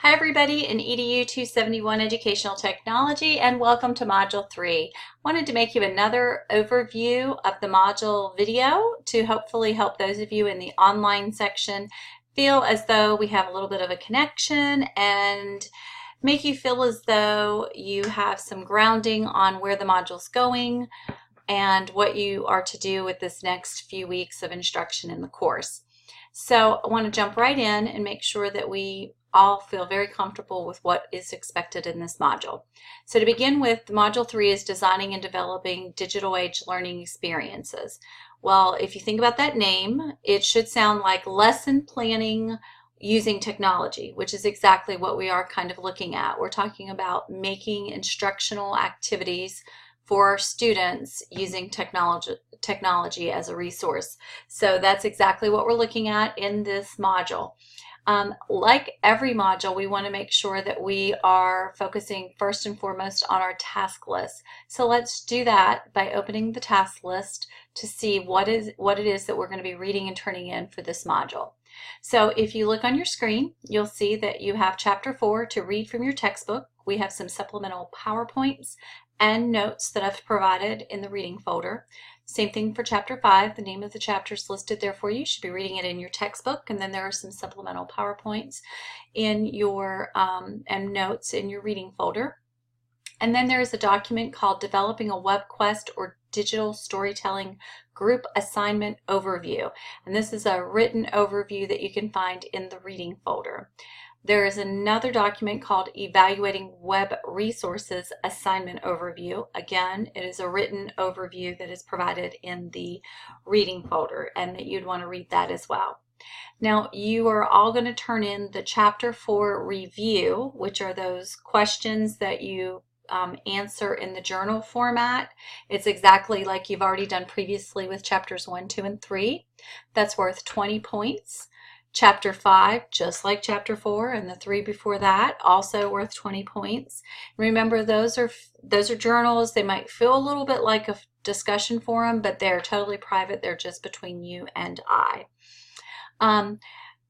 Hi everybody in EDU 271 Educational Technology, and welcome to Module 3. Wanted to make you another overview of the module video to hopefully help those of you in the online section feel as though we have a little bit of a connection and make you feel as though you have some grounding on where the module's going and what you are to do with this next few weeks of instruction in the course. So I want to jump right in and make sure that we all feel very comfortable with what is expected in this module. So to begin with, Module 3 is designing and developing digital age learning experiences. Well, if you think about that name, it should sound like lesson planning using technology, which is exactly what we are kind of looking at. We're talking about making instructional activities for our students using technology as a resource. So that's exactly what we're looking at in this module. Like every module, we want to make sure that we are focusing first and foremost on our task list. So let's do that by opening the task list to see what it is that we're going to be reading and turning in for this module. So if you look on your screen, you'll see that you have Chapter 4 to read from your textbook. We have some supplemental PowerPoints and notes that I've provided in the reading folder. Same thing for Chapter 5. The name of the chapter is listed there for you. You should be reading it in your textbook, and then there are some supplemental PowerPoints in your and notes in your reading folder. And then there is a document called Developing a WebQuest or Digital Storytelling Group Assignment Overview. And this is a written overview that you can find in the reading folder. There is another document called Evaluating Web Resources Assignment Overview. Again, it is a written overview that is provided in the reading folder, and that you'd want to read that as well. Now, you are all going to turn in the Chapter 4 review, which are those questions that you answer in the journal format. It's exactly like you've already done previously with Chapters 1, 2, and 3. That's worth 20 points. Chapter 5, just like Chapter 4 and the 3 before that, also worth 20 points. Remember, those are journals. They might feel a little bit like a discussion forum, but they're totally private. They're just between you and I.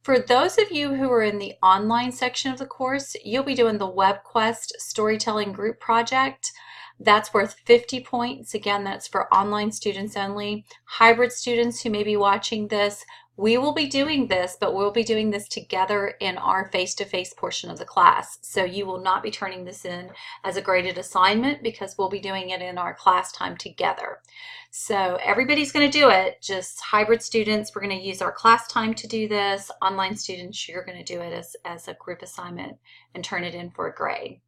For those of you who are in the online section of the course, you'll be doing the WebQuest Storytelling Group Project. That's worth 50 points. Again, that's for online students only. Hybrid students who may be watching this, we will be doing this, but we'll be doing this together in our face-to-face portion of the class. So you will not be turning this in as a graded assignment because we'll be doing it in our class time together. So everybody's going to do it, just hybrid students, we're going to use our class time to do this. Online students, you're going to do it as a group assignment and turn it in for a grade.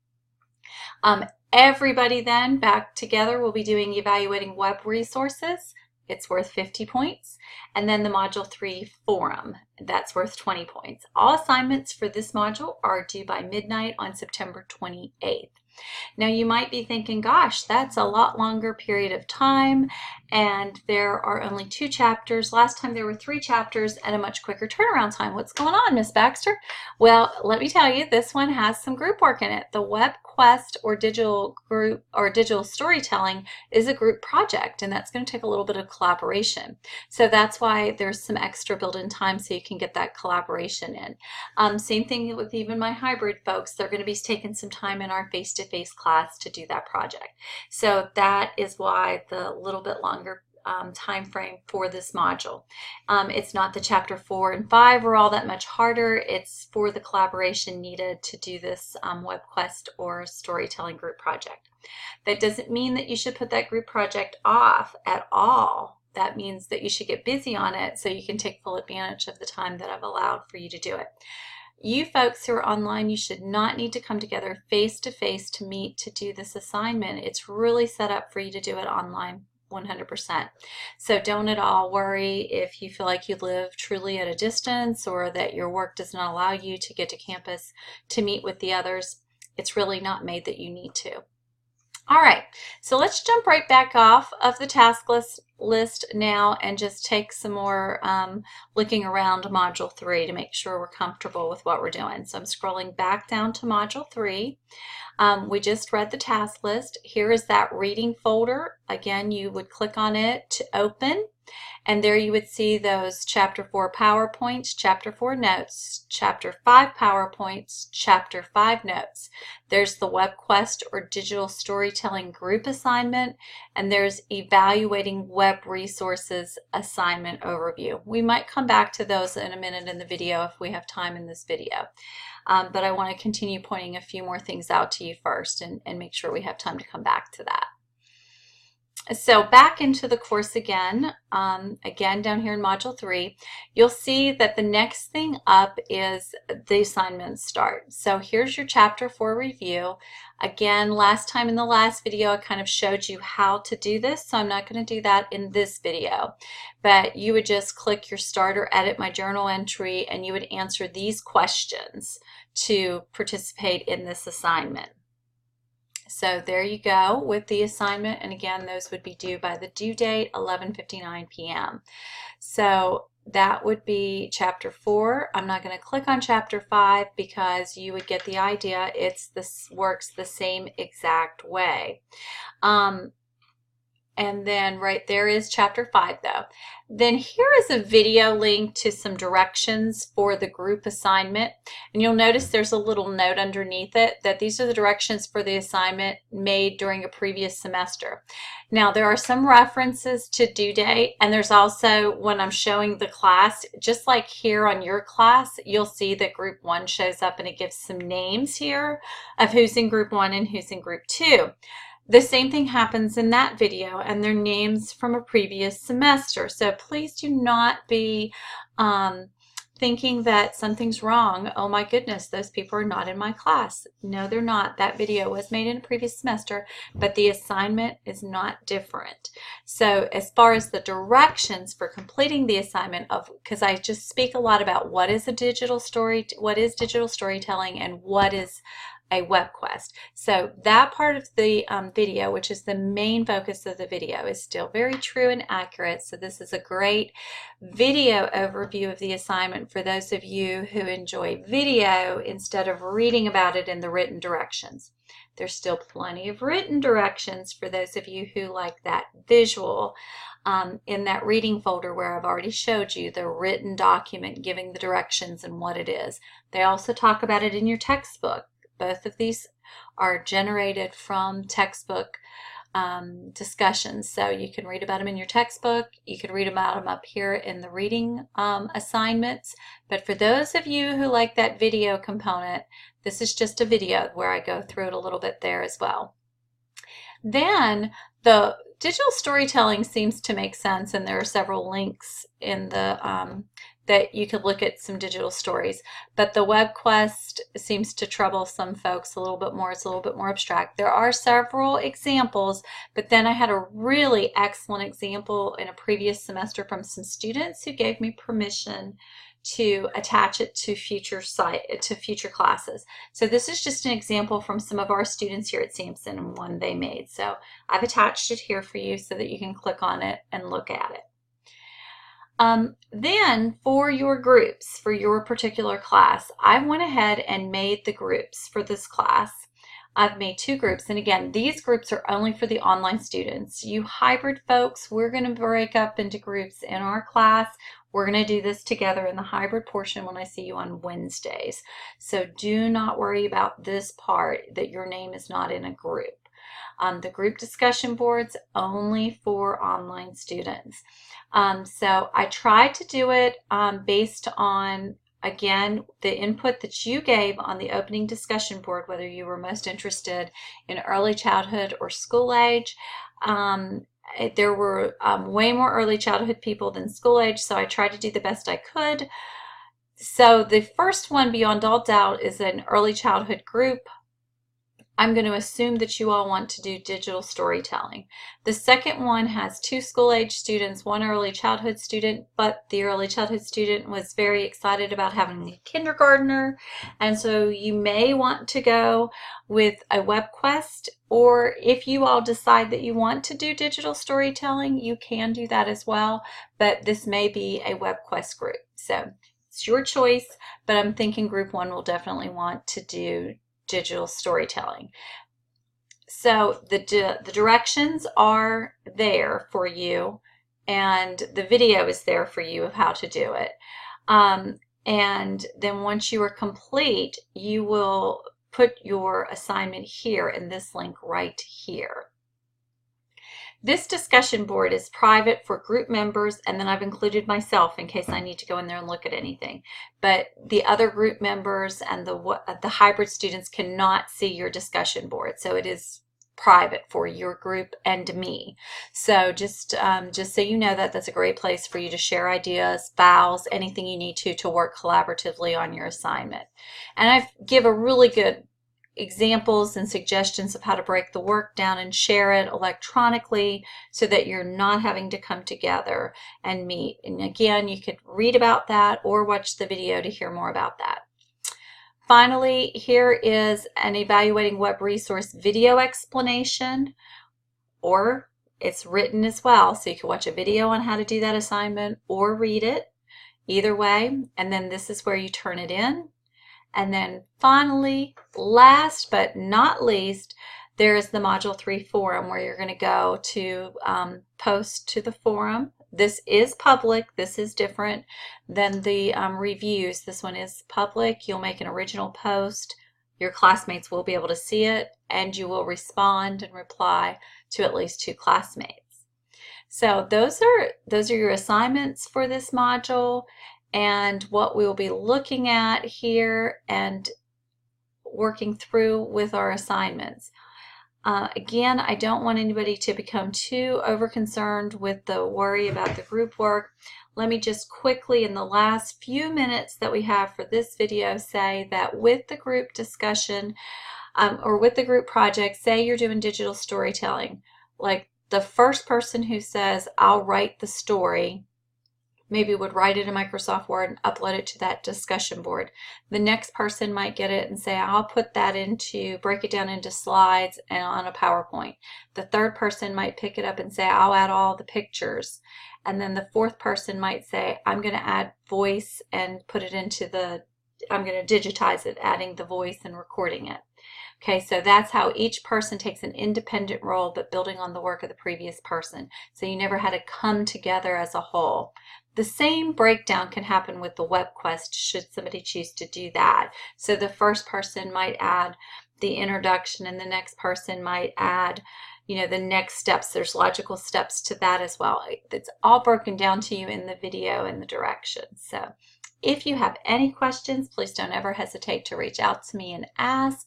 Everybody then back together will be doing Evaluating Web Resources. It's worth 50 points. And then the Module 3 Forum, that's worth 20 points. All assignments for this module are due by midnight on September 28th. Now you might be thinking, gosh, that's a lot longer period of time, and there are only 2 chapters. Last time there were 3 chapters and a much quicker turnaround time. What's going on, Miss Baxter? Well, let me tell you, this one has some group work in it. The WebQuest or digital group or digital storytelling is a group project, and that's going to take a little bit of collaboration. So that's why there's some extra built-in time so you can get that collaboration in. Same thing with even my hybrid folks. They're going to be taking some time in our face-to-face class to do that project. So that is why the little bit longer time frame for this module. It's not the Chapter 4 and 5 are all that much harder. It's for the collaboration needed to do this WebQuest or storytelling group project. That doesn't mean that you should put that group project off at all. That means that you should get busy on it so you can take full advantage of the time that I've allowed for you to do it. You folks who are online, you should not need to come together face-to-face to meet to do this assignment. It's really set up for you to do it online 100%. So don't at all worry if you feel like you live truly at a distance or that your work does not allow you to get to campus to meet with the others. It's really not made that you need to. All right, so let's jump right back off of the task list now and just take some more looking around Module 3 to make sure we're comfortable with what we're doing. So I'm scrolling back down to Module 3. We just read the task list. Here is that reading folder. Again, you would click on it to open. And there you would see those Chapter 4 PowerPoints, Chapter 4 notes, Chapter 5 PowerPoints, Chapter 5 notes. There's the WebQuest or Digital Storytelling Group Assignment, and there's Evaluating Web Resources Assignment Overview. We might come back to those in a minute in the video if we have time in this video. But I want to continue pointing a few more things out to you first and make sure we have time to come back to that. So back into the course again, down here in Module 3, you'll see that the next thing up is the assignment start. So here's your Chapter 4 review. Again, last time in the last video, I kind of showed you how to do this, so I'm not going to do that in this video. But you would just click your Start or Edit My Journal Entry, and you would answer these questions to participate in this assignment. So there you go with the assignment, and again, those would be due by the due date, 11:59 p.m. So that would be Chapter 4. I'm not going to click on Chapter 5 because you would get the idea. This works the same exact way. And then right there is Chapter 5 though. Then here is a video link to some directions for the group assignment. And you'll notice there's a little note underneath it that these are the directions for the assignment made during a previous semester. Now there are some references to due date, and there's also when I'm showing the class, just like here on your class, you'll see that Group 1 shows up and it gives some names here of who's in Group 1 and who's in Group 2. The same thing happens in that video, and they're names from a previous semester. So please do not be thinking that something's wrong. Oh my goodness, those people are not in my class. No, they're not. That video was made in a previous semester, but the assignment is not different. So as far as the directions for completing the assignment because I just speak a lot about what is digital storytelling and what is a WebQuest. So that part of the video, which is the main focus of the video, is still very true and accurate. So this is a great video overview of the assignment for those of you who enjoy video instead of reading about it in the written directions. There's still plenty of written directions for those of you who like that visual in that reading folder where I've already showed you the written document giving the directions and what it is. They also talk about it in your textbook. Both of these are generated from textbook discussions. So you can read about them in your textbook. You can read about them up here in the reading assignments. But for those of you who like that video component, this is just a video where I go through it a little bit there as well. Then the digital storytelling seems to make sense, and there are several links in the that you could look at some digital stories. But the WebQuest seems to trouble some folks a little bit more. It's a little bit more abstract. There are several examples, but then I had a really excellent example in a previous semester from some students who gave me permission to attach it to future classes. So this is just an example from some of our students here at Sampson and one they made. So I've attached it here for you so that you can click on it and look at it. Then for your groups, for your particular class, I went ahead and made the groups for this class. I've made 2 groups, and again, these groups are only for the online students. You hybrid folks, we're going to break up into groups in our class. We're going to do this together in the hybrid portion when I see you on Wednesdays. So do not worry about this part that your name is not in a group. The group discussion board's only for online students. So I tried to do it based on, again, the input that you gave on the opening discussion board, whether you were most interested in early childhood or school age. There were way more early childhood people than school age, so I tried to do the best I could. So the first one, beyond all doubt, is an early childhood group. I'm going to assume that you all want to do digital storytelling. The second one has 2 school-age students, 1 early childhood student, but the early childhood student was very excited about having a kindergartner, and so you may want to go with a WebQuest, or if you all decide that you want to do digital storytelling, you can do that as well, but this may be a WebQuest group. So it's your choice, but I'm thinking Group 1 will definitely want to do digital storytelling. So the directions are there for you and the video is there for you of how to do it. And then once you are complete, you will put your assignment here in this link right here. This discussion board is private for group members, and then I've included myself in case I need to go in there and look at anything. But the other group members and the hybrid students cannot see your discussion board, so it is private for your group and me. So just so you know that, that's a great place for you to share ideas, files, anything you need to work collaboratively on your assignment. And I give a really good examples and suggestions of how to break the work down and share it electronically so that you're not having to come together and meet. And again, you could read about that or watch the video to hear more about that. Finally, here is an Evaluating Web Resource video explanation, or it's written as well, so you can watch a video on how to do that assignment or read it, either way. And then this is where you turn it in. And then finally, last but not least, there is the Module 3 forum where you're going to go to post to the forum. This is public. This is different than the reviews. This one is public. You'll make an original post. Your classmates will be able to see it, and you will respond and reply to at least 2 classmates. So those are your assignments for this module, and what we'll be looking at here and working through with our assignments. Again, I don't want anybody to become too over-concerned with the worry about the group work. Let me just quickly, in the last few minutes that we have for this video, say that with the group discussion or with the group project, say you're doing digital storytelling, like the first person who says, I'll write the story, maybe would write it in Microsoft Word and upload it to that discussion board. The next person might get it and say, I'll put that break it down into slides and on a PowerPoint. The third person might pick it up and say, I'll add all the pictures. And then the fourth person might say, I'm going to add voice and put it into I'm going to digitize it, adding the voice and recording it. Okay, so that's how each person takes an independent role, but building on the work of the previous person. So you never had to come together as a whole. The same breakdown can happen with the web quest should somebody choose to do that. So the first person might add the introduction, and the next person might add, the next steps. There's logical steps to that as well. It's all broken down to you in the video and the directions. So if you have any questions, please don't ever hesitate to reach out to me and ask.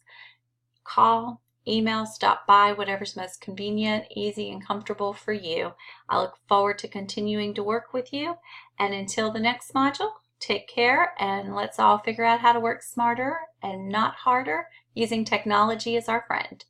Call, email, stop by, whatever's most convenient, easy, and comfortable for you. I look forward to continuing to work with you. And until the next module, take care, and let's all figure out how to work smarter and not harder using technology as our friend.